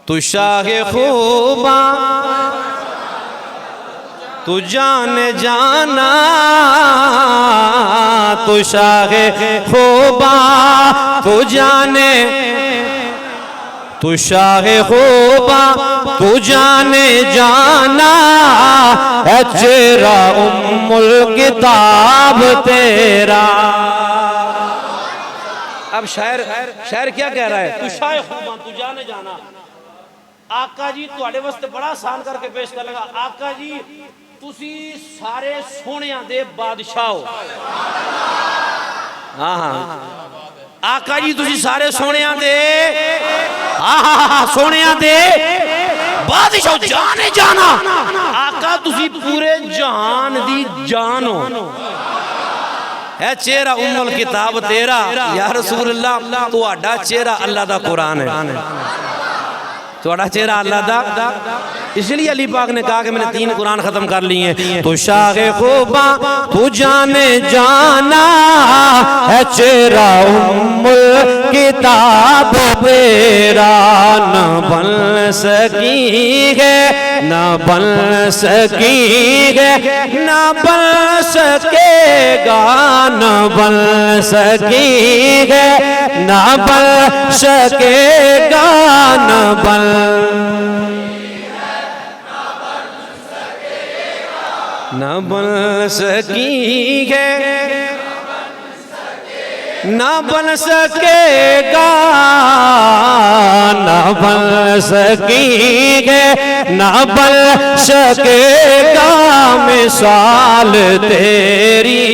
तू शाहे खूबा तू जाने जाना, तू शाहे खूबा तू जाने, तू शाहे खूबा तू जाने जाना, है चेहरा उम्मुल किताब तेरा। अब शायर क्या कह रहा है? तू शाहे खूबा तू जाने जाना। आका जी तुहाडे वास्ते बड़ा आसान करके पेश कर लगा। आका जी तुसी सारे सोहणियां दे बादशाह हो। हाँ हाँ आका जी तुसी सारे सोहणियां दे, हाँ सोहणियां दे बादशाह जाने जाना। आका तुसी पूरे जहान दी जान हो। है चेहरा उम्मुल किताब तेरा। या रसूल अल्लाह तुहाडा चेहरा अल्लाह दा कुरान है, थोड़ा चेहरा अल्लाह दा। इसलिए अली पाक ने कहा कि मैंने 3 कुरान खत्म कर लिए हैं। तो शाहे खूबा तू जाने जाना, है चेहरा उम्मुल किताब तेरा। न बन सकी है न बन सकी है न बन सकेगा, न बन सकी है न बन सकेगा, न बन न बन सकी है न बन सकेगा, न बन सकी है न बन सकेगा। मिसाल तेरी